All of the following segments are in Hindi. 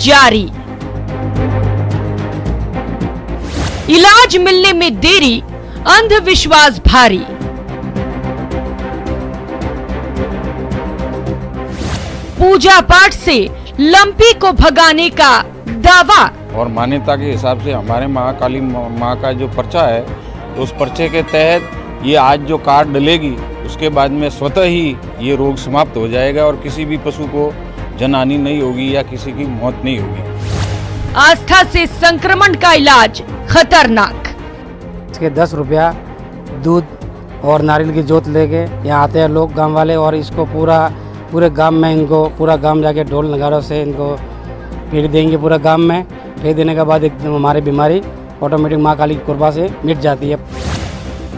जारी। इलाज मिलने में देरी, अंधविश्वास भारी। पूजा पाठ से लंपी को भगाने का दावा। और मान्यता के हिसाब से हमारे महाकाली माँ का जो पर्चा है, तो उस पर्चे के तहत ये आज जो कार्ड डलेगी उसके बाद में स्वतः ही ये रोग समाप्त हो जाएगा और किसी भी पशु को जनहानि नहीं होगी या किसी की मौत नहीं होगी। आस्था से संक्रमण का इलाज खतरनाक। इसके 10 रुपया दूध और नारियल की जोत लेके यहाँ आते हैं लोग गांव वाले, और इसको पूरे गांव में इनको पूरा गांव जाके ढोल नगारों से इनको फेंक देंगे पूरा गांव में। फेंक देने के बाद एकदम हमारी बीमारी ऑटोमेटिक माँ काली की कृपा से मिट जाती है।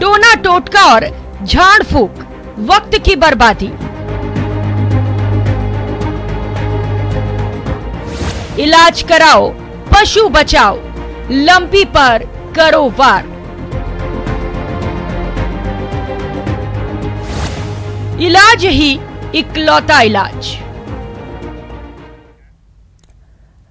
टोना टोटका और झाड़ फूक, वक्त की बर्बादी। इलाज कराओ, पशु बचाओ, लंपी पर करो वार। इलाज ही इकलौता इलाज।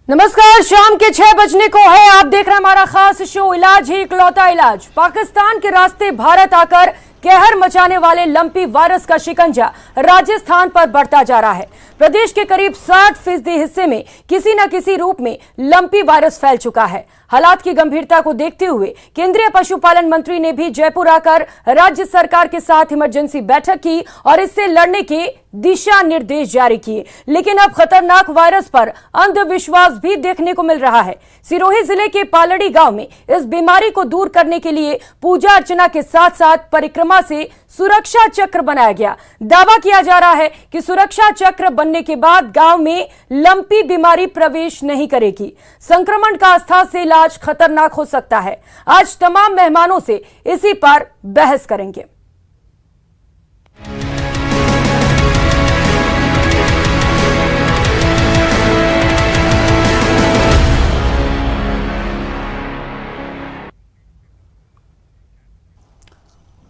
नमस्कार, शाम के 6 बजने को है। आप देख रहे हैं हमारा खास शो इलाज ही इकलौता इलाज। पाकिस्तान के रास्ते भारत आकर कहर मचाने वाले लंपी वायरस का शिकंजा राजस्थान पर बढ़ता जा रहा है। प्रदेश के करीब 60% हिस्से में किसी न किसी रूप में लंपी वायरस फैल चुका है। हालात की गंभीरता को देखते हुए केंद्रीय पशुपालन मंत्री ने भी जयपुर आकर राज्य सरकार के साथ इमरजेंसी बैठक की और इससे लड़ने के दिशा निर्देश जारी किए। लेकिन अब खतरनाक वायरस पर अंधविश्वास भी देखने को मिल रहा है। सिरोही जिले के पालड़ी गांव में इस बीमारी को दूर करने के लिए पूजा अर्चना के साथ साथ परिक्रमा से सुरक्षा चक्र बनाया गया। दावा किया जा रहा है कि सुरक्षा चक्र बनने के बाद गांव में लंपी बीमारी प्रवेश नहीं करेगी। संक्रमण का आस्था से इलाज खतरनाक हो सकता है। आज तमाम मेहमानों से इसी पर बहस करेंगे।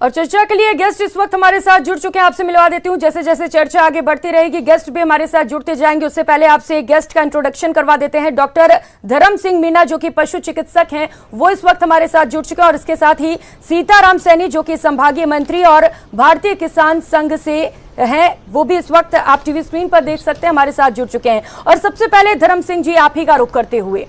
और चर्चा के लिए गेस्ट इस वक्त हमारे साथ जुड़ चुके हैं। आपसे मिलवा देती हूं। जैसे जैसे चर्चा आगे बढ़ती रहेगी गेस्ट भी हमारे साथ जुड़ते जाएंगे। उससे पहले आपसे गेस्ट का इंट्रोडक्शन करवा देते हैं। डॉक्टर धर्म सिंह मीना जो कि पशु चिकित्सक हैं, वो इस वक्त हमारे साथ जुड़ चुके हैं। और इसके साथ ही सीताराम सैनी जो कि संभागीय मंत्री और भारतीय किसान संघ से हैं, वो भी इस वक्त आप टीवी स्क्रीन पर देख सकते हैं, हमारे साथ जुड़ चुके हैं। और सबसे पहले धर्म सिंह जी, आप ही का रुख करते हुए,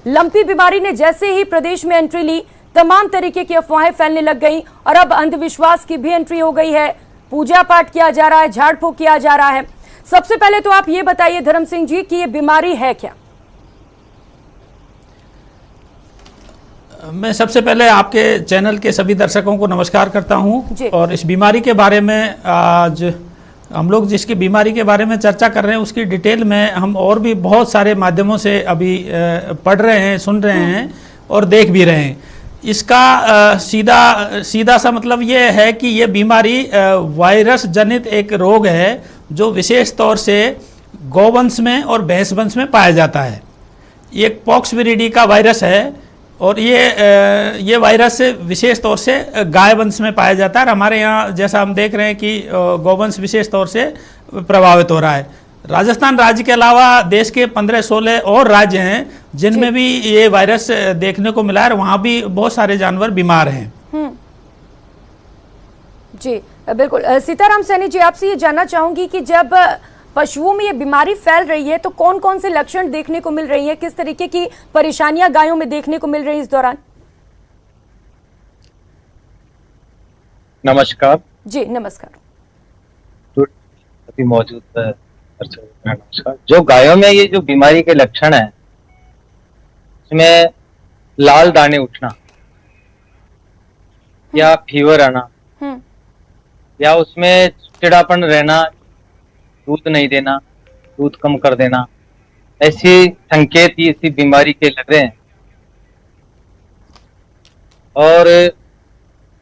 लंपी बीमारी ने जैसे ही प्रदेश में एंट्री ली, तमाम तरीके की अफवाहें फैलने लग गई और अब अंधविश्वास की भी एंट्री हो गई है। पूजा पाठ किया जा रहा है, झाड़ फूक किया जा रहा है। सबसे पहले तो आप ये बताइए धर्म सिंह जी कि ये बीमारी है क्या? मैं सबसे पहले आपके चैनल के सभी दर्शकों को नमस्कार करता हूं। और इस बीमारी के बारे में आज हम लोग जिसकी बीमारी के बारे में चर्चा कर रहे हैं उसकी डिटेल में हम और भी बहुत सारे माध्यमों से अभी पढ़ रहे हैं, सुन रहे हैं और देख भी रहे हैं। इसका सीधा सा मतलब ये है कि ये बीमारी वायरस जनित एक रोग है जो विशेष तौर से गौवंश में और भैंस वंश में पाया जाता है। ये एक पॉक्स विरिडी का वायरस है और ये वायरस विशेष तौर से गाय वंश में पाया जाता है। और हमारे यहाँ जैसा हम देख रहे हैं कि गौवंश विशेष तौर से प्रभावित हो रहा है। राजस्थान राज्य के अलावा देश के 15-16 और राज्य हैं जिनमें भी ये वायरस देखने को मिला है। वहाँ भी बहुत सारे जानवर बीमार हैं। जी बिल्कुल। सीताराम सैनी जी, आपसे ये जानना चाहूंगी कि जब पशुओं में ये बीमारी फैल रही है तो कौन कौन से लक्षण देखने को मिल रही है, किस तरीके की परेशानियां गायों में देखने को मिल रही है इस दौरान? नमस्कार जी। नमस्कार। मौजूद है। नमस्कार। जो गायों में ये जो बीमारी के लक्षण है, इसमें लाल दाने उठना या फीवर आना या उसमें चिड़ापन रहना, दूध नहीं देना, दूध कम कर देना, ऐसी संकेत ही इसी बीमारी के लग रहे हैं। और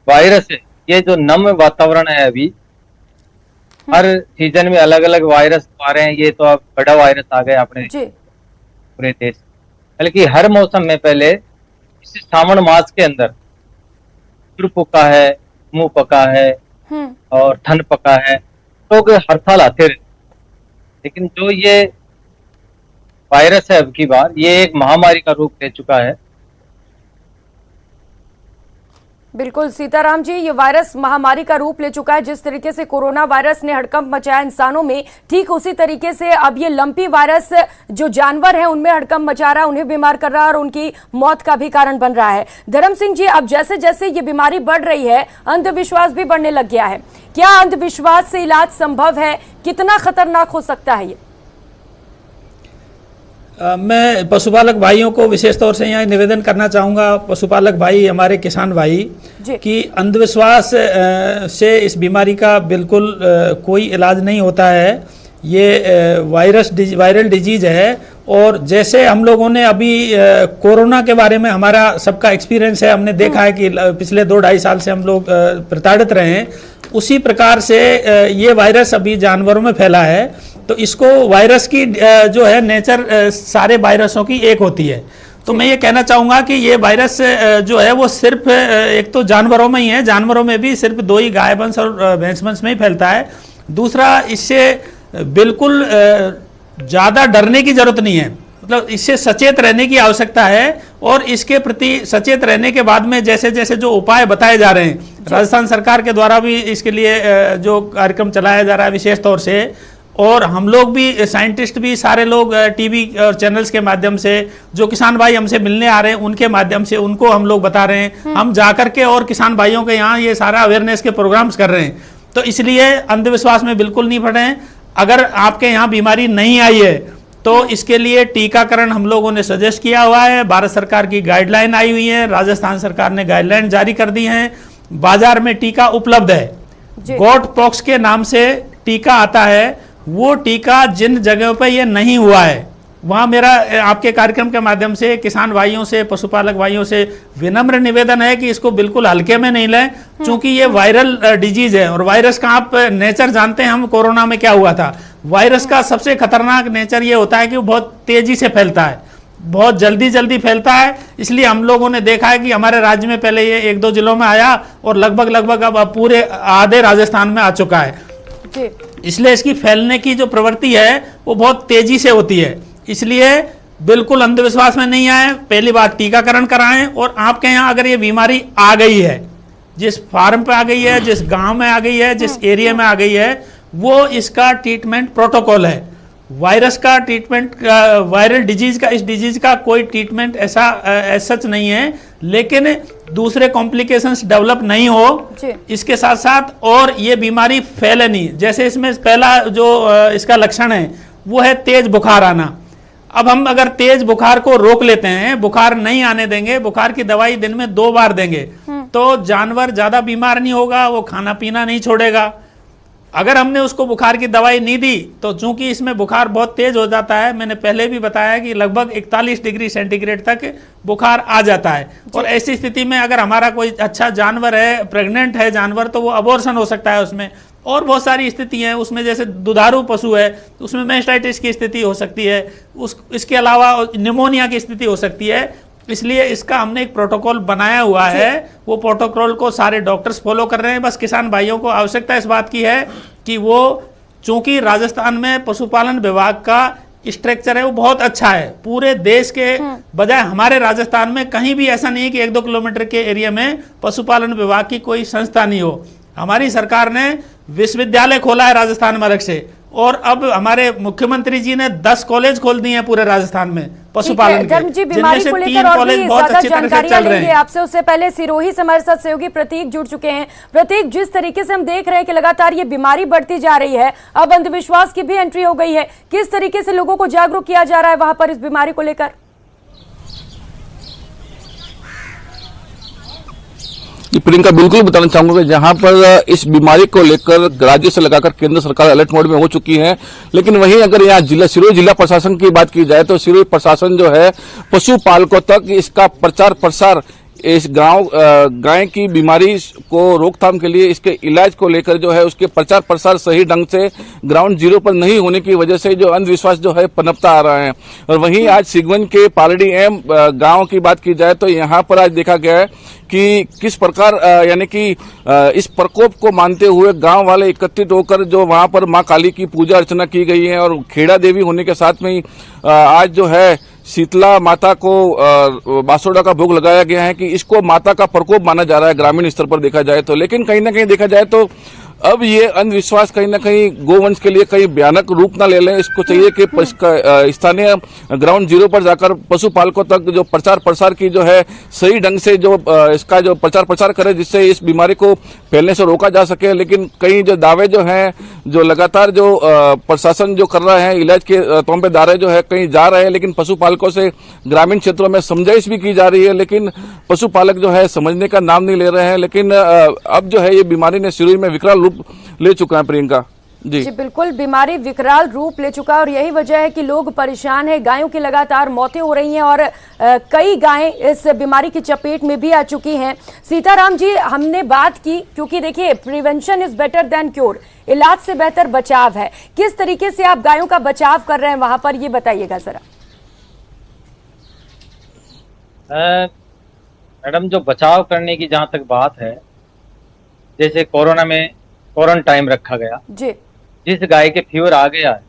वायरस ये जो नम वातावरण है, अभी हर सीजन में अलग अलग वायरस आ रहे हैं। ये तो अब बड़ा वायरस आ गया अपने पूरे देश, बल्कि हर मौसम में पहले इस सावन मास के अंदर सिर पका है, मुंह पका है और थन पका है, तो हर साल आते रहे। लेकिन जो ये वायरस है अब की बार ये एक महामारी का रूप ले चुका है। बिल्कुल सीताराम जी, ये वायरस महामारी का रूप ले चुका है। जिस तरीके से कोरोना वायरस ने हड़कंप मचाया इंसानों में, ठीक उसी तरीके से अब ये लंपी वायरस जो जानवर हैं उनमें हड़कंप मचा रहा है, उन्हें बीमार कर रहा है और उनकी मौत का भी कारण बन रहा है। धर्म सिंह जी, अब जैसे जैसे ये बीमारी बढ़ रही है, अंधविश्वास भी बढ़ने लग गया है। क्या अंधविश्वास से इलाज संभव है? कितना खतरनाक हो सकता है ये? मैं पशुपालक भाइयों को विशेष तौर से यहाँ निवेदन करना चाहूँगा, पशुपालक भाई, हमारे किसान भाई, कि अंधविश्वास से इस बीमारी का बिल्कुल कोई इलाज नहीं होता है। ये वायरल डिजीज है। और जैसे हम लोगों ने अभी कोरोना के बारे में हमारा सबका एक्सपीरियंस है, हमने देखा है कि पिछले 2-2.5 साल से हम लोग प्रताड़ित रहे हैं, उसी प्रकार से ये वायरस अभी जानवरों में फैला है। तो इसको वायरस की जो है नेचर सारे वायरसों की एक होती है। तो मैं ये कहना चाहूँगा कि ये वायरस जो है वो सिर्फ एक तो जानवरों में ही है, जानवरों में भी सिर्फ 2 ही गाय वंश और भैंस वंश में ही फैलता है। दूसरा, इससे बिल्कुल ज़्यादा डरने की जरूरत नहीं है, मतलब इससे सचेत रहने की आवश्यकता है। और इसके प्रति सचेत रहने के बाद में जैसे जैसे जो उपाय बताए जा रहे हैं, राजस्थान सरकार के द्वारा भी इसके लिए जो कार्यक्रम चलाया जा रहा है विशेष तौर से, और हम लोग भी साइंटिस्ट भी सारे लोग टीवी और चैनल्स के माध्यम से, जो किसान भाई हमसे मिलने आ रहे हैं उनके माध्यम से उनको हम लोग बता रहे हैं। हम जाकर के और किसान भाइयों के यहाँ ये सारा अवेयरनेस के प्रोग्राम्स कर रहे हैं। तो इसलिए अंधविश्वास में बिल्कुल नहीं पड़े। अगर आपके यहाँ बीमारी नहीं आई है तो इसके लिए टीकाकरण हम लोगों ने सजेस्ट किया हुआ है। भारत सरकार की गाइडलाइन आई हुई है, राजस्थान सरकार ने गाइडलाइन जारी कर दी है, बाजार में टीका उपलब्ध है। गॉट पॉक्स के नाम से टीका आता है, वो टीका जिन जगहों पे ये नहीं हुआ है वहाँ मेरा आपके कार्यक्रम के माध्यम से किसान भाइयों से, पशुपालक भाइयों से विनम्र निवेदन है कि इसको बिल्कुल हल्के में नहीं लें, क्योंकि ये वायरल डिजीज है। और वायरस का आप नेचर जानते हैं, हम कोरोना में क्या हुआ था। वायरस का सबसे खतरनाक नेचर ये होता है कि वो बहुत तेजी से फैलता है, बहुत जल्दी फैलता है। इसलिए हम लोगों ने देखा है कि हमारे राज्य में पहले ये 1-2 जिलों में आया और लगभग अब पूरे आधे राजस्थान में आ चुका है। इसलिए इसकी फैलने की जो प्रवृत्ति है वो बहुत तेजी से होती है। इसलिए बिल्कुल अंधविश्वास में नहीं आए, पहली बात टीकाकरण कराएं। और आपके यहाँ अगर ये बीमारी आ गई है, जिस फार्म पे आ गई है, जिस गांव में आ गई है, जिस एरिया में आ गई है, वो इसका ट्रीटमेंट प्रोटोकॉल है। वायरस का ट्रीटमेंट, वायरल डिजीज का, इस डिजीज का कोई ट्रीटमेंट ऐसा सच नहीं है, लेकिन दूसरे कॉम्प्लिकेशंस डेवलप नहीं हो, इसके साथ साथ और ये बीमारी फैले नहीं। जैसे इसमें पहला जो इसका लक्षण है वो है तेज बुखार आना। अब हम अगर तेज बुखार को रोक लेते हैं, बुखार नहीं आने देंगे, बुखार की दवाई दिन में 2 बार देंगे, तो जानवर ज्यादा बीमार नहीं होगा, वो खाना पीना नहीं छोड़ेगा। अगर हमने उसको बुखार की दवाई नहीं दी तो चूंकि इसमें बुखार बहुत तेज हो जाता है, मैंने पहले भी बताया कि लगभग 41 डिग्री सेंटीग्रेड तक बुखार आ जाता है। और ऐसी स्थिति में अगर हमारा कोई अच्छा जानवर है, प्रेग्नेंट है जानवर, तो वो अबॉर्शन हो सकता है उसमें। और बहुत सारी स्थिति हैं उसमें, जैसे दुधारू पशु है तो उसमें मैस्टाइटिस की स्थिति हो सकती है, इसके अलावा निमोनिया की स्थिति हो सकती है। इसलिए इसका हमने एक प्रोटोकॉल बनाया हुआ है, वो प्रोटोकॉल को सारे डॉक्टर्स फॉलो कर रहे हैं। बस किसान भाइयों को आवश्यकता इस बात की है कि वो, चूंकि राजस्थान में पशुपालन विभाग का स्ट्रक्चर है वो बहुत अच्छा है, पूरे देश के बजाय हमारे राजस्थान में कहीं भी ऐसा नहीं है कि 1-2 किलोमीटर के एरिया में पशुपालन विभाग की कोई संस्था नहीं हो। हमारी सरकार ने विश्वविद्यालय खोला है राजस्थान में अलग से, और अब हमारे मुख्यमंत्री जी ने 10 कॉलेज खोल दिए हैं पूरे राजस्थान में पशुपालन के, जिनमें से 3 कॉलेज बहुत अच्छी तरह से चल रहे हैं। आपसे उससे पहले सिरोही से हमारे साथ सहयोगी प्रतीक जुड़ चुके हैं। प्रतीक, जिस तरीके से हम देख रहे हैं कि लगातार ये बीमारी बढ़ती जा रही है, अब अंधविश्वास की भी एंट्री हो गई है, किस तरीके से लोगों को जागरूक किया जा रहा है वहां पर इस बीमारी को लेकर? प्रियंका, बिल्कुल बताना चाहूंगा कि जहां पर इस बीमारी को लेकर राज्य से लगाकर केंद्र सरकार अलर्ट मोड में हो चुकी है, लेकिन वहीं अगर यहाँ सिरोही जिला प्रशासन की बात की जाए तो सिरोही प्रशासन जो है पशुपालकों तक इसका प्रचार प्रसार इस गाय की बीमारी को रोकथाम के लिए इसके इलाज को लेकर जो है उसके प्रचार प्रसार सही ढंग से ग्राउंड जीरो पर नहीं होने की वजह से जो अंधविश्वास जो है पनपता आ रहा है। और वहीं आज सिगवन के पालड़ी एम गांव की बात की जाए तो यहाँ पर आज देखा गया है कि किस प्रकार यानी कि इस प्रकोप को मानते हुए गांव वाले एकत्रित होकर जो वहां पर मां काली की पूजा अर्चना की गई है। और खेड़ा देवी होने के साथ में ही आज जो है शीतला माता को बासोड़ा का भोग लगाया गया है कि इसको माता का प्रकोप माना जा रहा है ग्रामीण स्तर पर देखा जाए तो। लेकिन कहीं ना कहीं देखा जाए तो अब ये अंधविश्वास कहीं ना कहीं गोवंश के लिए कहीं भयानक रूप ना ले लें। इसको चाहिए कि स्थानीय ग्राउंड जीरो पर जाकर पशुपालकों तक जो प्रचार प्रसार की जो है सही ढंग से जो इसका जो प्रचार प्रसार करे जिससे इस बीमारी को फैलने से रोका जा सके। लेकिन कई जो दावे जो हैं जो लगातार जो प्रशासन जो कर रहा है इलाज के तौर पे दावे जो है कहीं जा रहे हैं, लेकिन पशुपालकों से ग्रामीण क्षेत्रों में समझाइश भी की जा रही है, लेकिन पशुपालक जो है समझने का नाम नहीं ले रहे हैं। लेकिन अब जो है ये बीमारी ने शुरू में विकराल ले चुका है प्रियंका जी बिल्कुल, बीमारी विकराल रूप ले चुका है और यही वजह है कि लोग परेशान हैं। गायों की लगातार मौतें हो रही हैं और कई गायें इस बीमारी की चपेट में भी आ चुकी हैं। सीताराम जी, हमने बात की क्योंकि देखिए prevention is better than cure, इलाज से बेहतर बचाव है। किस तरीके से आप गायों का बचाव कर रहे हैं वहां पर, ये बताइएगा जरा। मैडम, जो बचाव करने की जहां तक बात है, जैसे कोरोना में क्वारंटाइन रखा गया जी, जिस गाय के फीवर आ गया है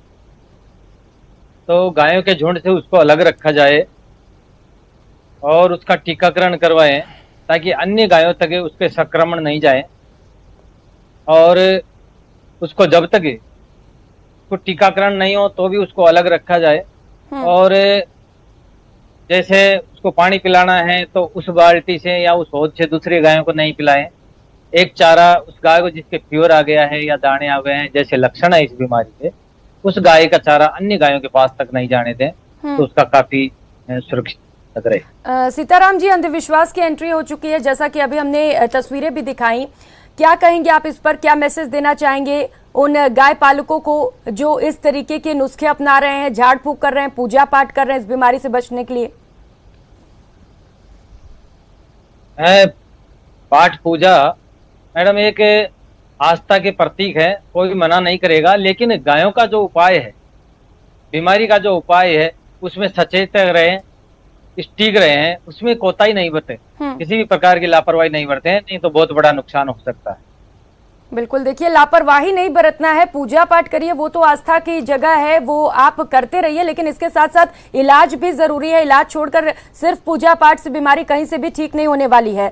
तो गायों के झुंड से उसको अलग रखा जाए और उसका टीकाकरण करवाएं ताकि अन्य गायों तक उसके संक्रमण नहीं जाए। और उसको जब तक उसको टीकाकरण नहीं हो तो भी उसको अलग रखा जाए। और जैसे उसको पानी पिलाना है तो उस बाल्टी से या उस हौद से दूसरी गायों को नहीं पिलाएं। एक चारा उस गाय को जिसके फीवर आ गया है या दाने आ गए हैं जैसे लक्षण है इस बीमारी के, उस गाय का चारा अन्य गायों के पास तक नहीं जाने दें तो उसका काफी सुरक्षित रहे। सीताराम जी, अंधविश्वास की एंट्री हो चुकी है, जैसा कि अभी हमने तस्वीरें भी दिखाई। क्या कहेंगे आप इस पर, क्या मैसेज देना चाहेंगे उन गाय पालकों को जो इस तरीके के नुस्खे अपना रहे हैं, झाड़ फूक कर रहे हैं, पूजा पाठ कर रहे हैं इस बीमारी से बचने के लिए? पाठ पूजा मैडम एक आस्था के प्रतीक है, कोई मना नहीं करेगा, लेकिन गायों का जो उपाय है, बीमारी का जो उपाय है उसमें सचेत रहे, स्टीक रहे हैं, उसमें कोताही नहीं बरते, किसी भी प्रकार की लापरवाही नहीं बरते हैं, नहीं तो बहुत बड़ा नुकसान हो सकता है। बिल्कुल, देखिए लापरवाही नहीं बरतना है, पूजा पाठ करिए, वो तो आस्था की जगह है, वो आप करते रहिए, लेकिन इसके साथ साथ इलाज भी जरूरी है। इलाज छोड़कर सिर्फ पूजा पाठ से बीमारी कहीं से भी ठीक नहीं होने वाली है।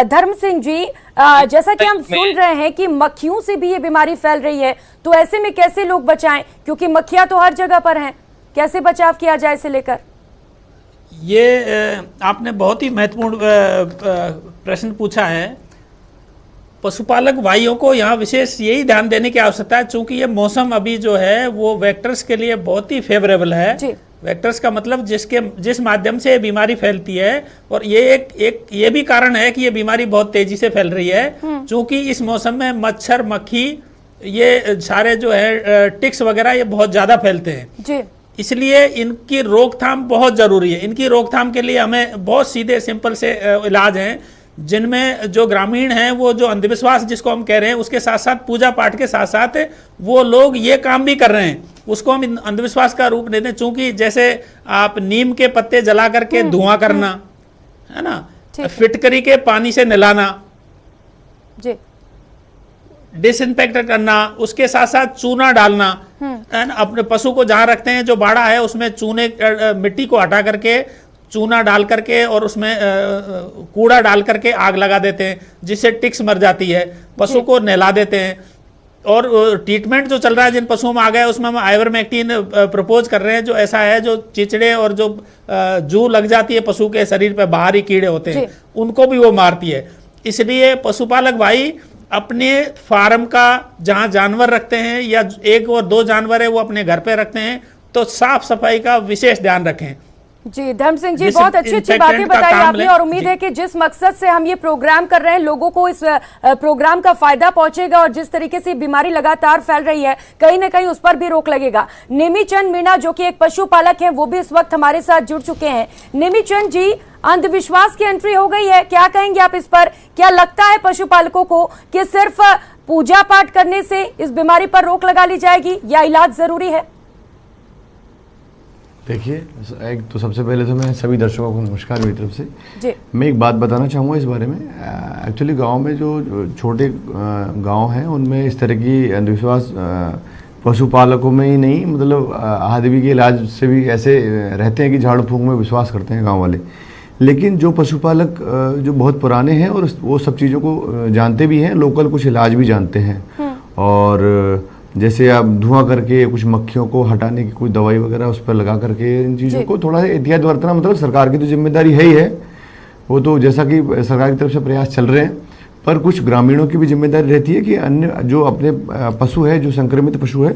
धर्म सिंह जी, जैसा कि हम सुन रहे हैं कि मक्खियों से भी ये बीमारी फैल रही है, तो ऐसे में कैसे लोग बचाएं, क्योंकि मक्खियां तो हर जगह पर हैं, कैसे बचाव किया जाए इसे लेकर? ये आपने बहुत ही महत्वपूर्ण प्रश्न पूछा है। पशुपालक भाइयों को यहाँ विशेष यही ध्यान देने की आवश्यकता है, चूंकि ये मौसम अभी जो है वो वेक्टर्स के लिए बहुत ही फेवरेबल है। वेक्टर्स का मतलब जिस माध्यम से ये बीमारी फैलती है, और ये एक ये भी कारण है कि ये बीमारी बहुत तेजी से फैल रही है, चूंकि इस मौसम में मच्छर, मक्खी, ये सारे जो है टिक्स वगैरह ये बहुत ज्यादा फैलते हैं। इसलिए इनकी रोकथाम बहुत जरूरी है। इनकी रोकथाम के लिए हमें बहुत सीधे सिंपल से इलाज हैं, जिनमें जो ग्रामीण हैं वो जो अंधविश्वास जिसको हम कह रहे हैं उसके साथ साथ पूजा पाठ के साथ साथ वो लोग ये काम भी कर रहे हैं, उसको हम अंधविश्वास का रूप देते हैं। चूंकि जैसे आप नीम के पत्ते जला करके धुआं करना है ना, फिटकरी के पानी से नहलाना, डिसइंफेक्ट करना, उसके साथ साथ चूना डालना है ना। अपने पशु को जहां रखते हैं जो बाड़ा है उसमें चूने मिट्टी को हटा करके चूना डाल करके और उसमें कूड़ा डाल करके आग लगा देते हैं, जिससे टिक्स मर जाती है। पशु को नहला देते हैं। और ट्रीटमेंट जो चल रहा है जिन पशुओं में आ गया उसमें हम आइवरमेक्टिन प्रपोज कर रहे हैं, जो ऐसा है जो चिचड़े और जो जू लग जाती है पशु के शरीर पर, बाहरी कीड़े होते हैं उनको भी वो मारती है। इसलिए पशुपालक भाई अपने फार्म का जहाँ जानवर रखते हैं या 1 और 2 जानवर है वो अपने घर पे रखते हैं, तो साफ सफाई का विशेष ध्यान रखें। जी धर्म सिंह जी, जिस बहुत अच्छी अच्छी बातें इंसेक्टेंट का बताई काम आपने ले- और उम्मीद है कि जिस मकसद से हम ये प्रोग्राम कर रहे हैं लोगों को इस प्रोग्राम का फायदा पहुंचेगा और जिस तरीके से बीमारी लगातार फैल रही है कहीं ना कहीं उस पर भी रोक लगेगा। नेमीचंद मीणा जो कि एक पशुपालक है वो भी इस वक्त हमारे साथ जुड़ चुके हैं। नेमीचंद जी, अंधविश्वास की एंट्री हो गई है, क्या कहेंगे आप इस पर? क्या लगता है पशुपालकों को कि सिर्फ पूजा पाठ करने से इस बीमारी पर रोक लगा ली जाएगी या इलाज जरूरी है? देखिए, एक तो सबसे पहले तो मैं सभी दर्शकों को नमस्कार मेरी तरफ से। जी मैं एक बात बताना चाहूँगा इस बारे में। एक्चुअली गांव में जो छोटे गांव हैं उनमें इस तरह की अंधविश्वास पशुपालकों में ही नहीं, मतलब आदमी के इलाज से भी ऐसे रहते हैं कि झाड़ू फूंक में विश्वास करते हैं गाँव वाले। लेकिन जो पशुपालक जो बहुत पुराने हैं और वो सब चीज़ों को जानते भी हैं, लोकल कुछ इलाज भी जानते हैं। और जैसे आप धुआं करके कुछ मक्खियों को हटाने की कोई दवाई वगैरह उस पर लगा करके इन चीज़ों को थोड़ा एहतियात बरतना, मतलब सरकार की तो जिम्मेदारी है ही है, वो तो जैसा कि सरकार की तरफ से प्रयास चल रहे हैं। पर कुछ ग्रामीणों की भी जिम्मेदारी रहती है कि अन्य जो अपने पशु है, जो संक्रमित पशु है,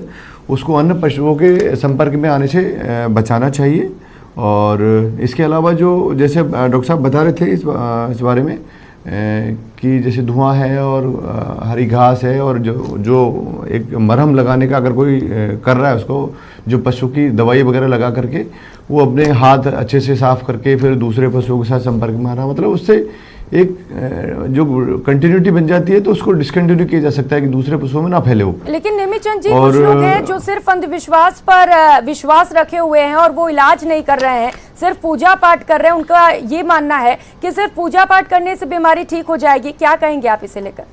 उसको अन्य पशुओं के संपर्क में आने से बचाना चाहिए। और इसके अलावा जो जैसे डॉक्टर साहब बता रहे थे इस बारे में कि जैसे धुआं है और हरी घास है और जो एक मरहम लगाने का अगर कोई कर रहा है, उसको जो पशु की दवाई वगैरह लगा करके वो अपने हाथ अच्छे से साफ करके फिर दूसरे पशुओं के साथ संपर्क में आना, मतलब उससे एक जो कंटिन्यूटी बन जाती है तो उसको डिसकंटिन्यू किया जा सकता है कि दूसरे पशुओं में ना फैले हो। लेकिन नेमीचंद जी, कुछ लोग हैं जो सिर्फ अंधविश्वास पर विश्वास रखे हुए हैं और वो इलाज नहीं कर रहे हैं, सिर्फ पूजा पाठ कर रहे हैं। उनका ये मानना है कि सिर्फ पूजा पाठ करने से बीमारी ठीक हो जाएगी, क्या कहेंगे आप इसे लेकर?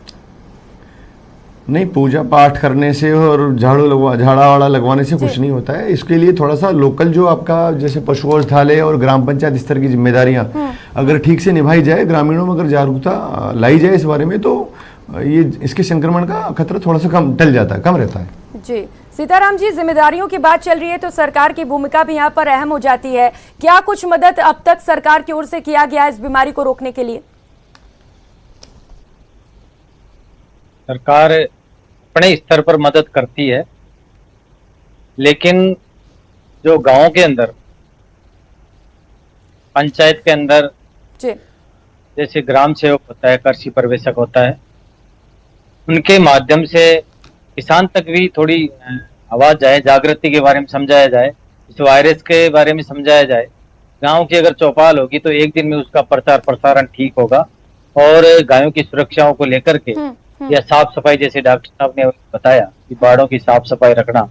नहीं, पूजा पाठ करने से और झाड़ा वाड़ा लगवाने से कुछ नहीं होता है। इसके लिए थोड़ा सा लोकल जो आपका जैसे पशु औषधालय और ग्राम पंचायत स्तर की जिम्मेदारियां अगर ठीक से निभाई जाए, ग्रामीणों में अगर जागरूकता लाई जाए इस बारे में, तो ये इसके संक्रमण का खतरा थोड़ा सा कम रहता है। जी सीताराम जी, जिम्मेदारियों की बात चल रही है तो सरकार की भूमिका भी यहाँ पर अहम हो जाती है। क्या कुछ मदद अब तक सरकार की ओर से किया गया इस बीमारी को रोकने के लिए? सरकार अपने स्तर पर मदद करती है, लेकिन जो गांव के अंदर, पंचायत के अंदर जी जैसे ग्राम सेवक होता है, कृषि पर्यवेक्षक होता है, उनके माध्यम से किसान तक भी थोड़ी आवाज जाए, जागृति के बारे में समझाया जाए, इस वायरस के बारे में समझाया जाए। गांव की अगर चौपाल होगी तो एक दिन में उसका प्रचार प्रसारण ठीक होगा। और गायों की सुरक्षाओं को लेकर के या साफ सफाई, जैसे डॉक्टर साहब ने बताया कि बाड़ों की साफ सफाई रखना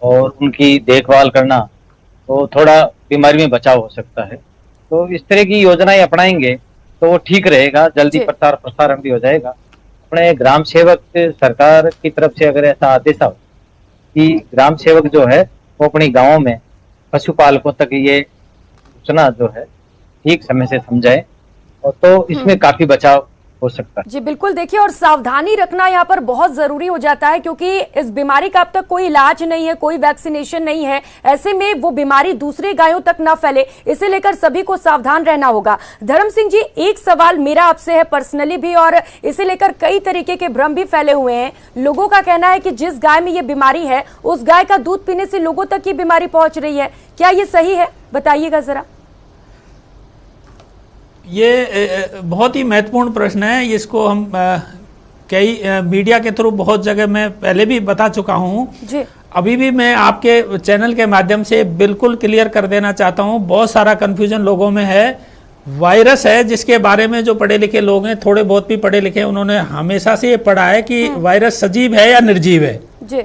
और उनकी देखभाल करना, तो थोड़ा बीमारी में बचाव हो सकता है। तो इस तरह की योजनाएं अपनाएंगे तो वो ठीक रहेगा, जल्दी प्रचार प्रसारण भी हो जाएगा। अपने ग्राम सेवक सरकार की तरफ से अगर ऐसा आदेश हो कि ग्राम सेवक जो है वो अपनी गाँव में पशुपालकों तक ये सूचना जो है ठीक समय से समझाए, और तो इसमें काफी बचाव हो सकता है। जी बिल्कुल, देखिए और सावधानी रखना यहाँ पर बहुत जरूरी हो जाता है क्योंकि इस बीमारी का अब तक कोई इलाज नहीं है, कोई वैक्सीनेशन नहीं है। ऐसे में वो बीमारी दूसरे गायों तक ना फैले, इसे लेकर सभी को सावधान रहना होगा। धर्म सिंह जी, एक सवाल मेरा आपसे है पर्सनली भी, और इसे लेकर कई तरीके के भ्रम भी फैले हुए हैं। लोगों का कहना है कि जिस गाय में ये बीमारी है उस गाय का दूध पीने से लोगों तक ये बीमारी पहुंच रही है, क्या ये सही है? बताइएगा जरा। ये बहुत ही महत्वपूर्ण प्रश्न है। इसको हम कई मीडिया के थ्रू बहुत जगह मैं पहले भी बता चुका हूँ जी। अभी भी मैं आपके चैनल के माध्यम से बिल्कुल क्लियर कर देना चाहता हूँ। बहुत सारा कन्फ्यूजन लोगों में है। वायरस है जिसके बारे में जो पढ़े लिखे लोग हैं, थोड़े बहुत भी पढ़े लिखे, उन्होंने हमेशा से ये पढ़ा है कि वायरस सजीव है या निर्जीव है। जी।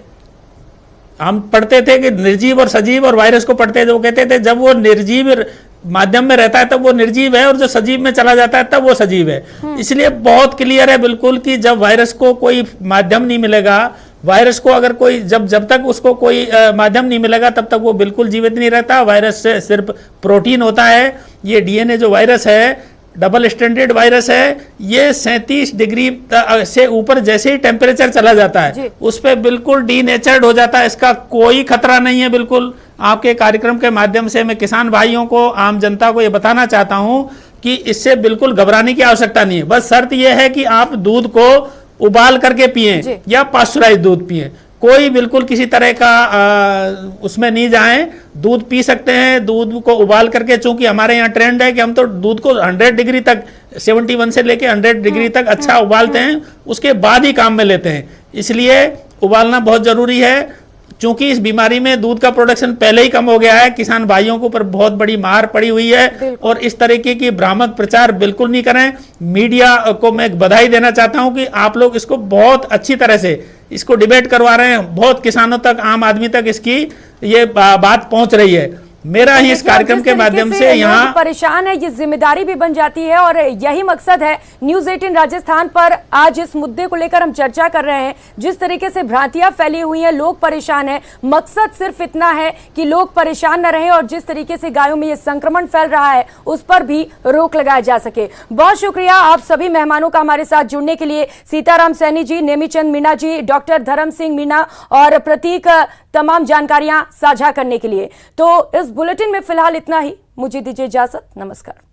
हम पढ़ते थे कि निर्जीव और सजीव, और वायरस को पढ़ते थे, वो कहते थे जब वो निर्जीव माध्यम में रहता है तब वो निर्जीव है और जो सजीव में चला जाता है तब वो सजीव है। इसलिए बहुत क्लियर है बिल्कुल कि जब वायरस को कोई माध्यम नहीं मिलेगा, वायरस को अगर कोई जब तक उसको कोई माध्यम नहीं मिलेगा तब तक वो बिल्कुल जीवित नहीं रहता। वायरस से सिर्फ प्रोटीन होता है। ये डीएनए जो वायरस है, डबल स्टैंडर्ड वायरस है, ये 37 डिग्री से ऊपर जैसे ही टेम्परेचर चला जाता है उस पर बिल्कुल डीनेचर्ड हो जाता है। इसका कोई खतरा नहीं है। बिल्कुल आपके कार्यक्रम के माध्यम से मैं किसान भाइयों को, आम जनता को ये बताना चाहता हूं कि इससे बिल्कुल घबराने की आवश्यकता नहीं है। बस शर्त यह है कि आप दूध को उबाल करके पिएं या पास्चराइज दूध पिएं। कोई बिल्कुल किसी तरह का उसमें नहीं जाएं, दूध पी सकते हैं। दूध को उबाल करके, चूंकि हमारे यहाँ ट्रेंड है कि हम तो दूध को 100 डिग्री तक, 71 से लेके 100 डिग्री तक अच्छा उबालते हैं, उसके बाद ही काम में लेते हैं। इसलिए उबालना बहुत जरूरी है। चूंकि इस बीमारी में दूध का प्रोडक्शन पहले ही कम हो गया है, किसान भाइयों के ऊपर बहुत बड़ी मार पड़ी हुई है, और इस तरीके की भ्रामक प्रचार बिल्कुल नहीं करें। मीडिया को मैं बधाई देना चाहता हूं कि आप लोग इसको बहुत अच्छी तरह से इसको डिबेट करवा रहे हैं। बहुत किसानों तक, आम आदमी तक इसकी ये बात पहुंच रही है। मेरा ही इस कार्यक्रम के माध्यम से यहाँ परेशान है, ये जिम्मेदारी भी बन जाती है, और यही मकसद है न्यूज 18 राजस्थान पर आज इस मुद्दे को लेकर हम चर्चा कर रहे हैं। जिस तरीके से भ्रांतियां फैली हुई हैं, लोग परेशान हैं, मकसद सिर्फ इतना है कि लोग परेशान न रहें, और जिस तरीके से गायों में ये संक्रमण फैल रहा है उस पर भी रोक लगाया जा सके। बहुत शुक्रिया आप सभी मेहमानों का हमारे साथ जुड़ने के लिए, सीताराम सैनी जी, नेमीचंद मीणा जी, डॉक्टर धर्म सिंह मीणा और प्रतीक, तमाम जानकारियां साझा करने के लिए। तो इस बुलेटिन में फिलहाल इतना ही, मुझे दीजिए इजाजत, नमस्कार।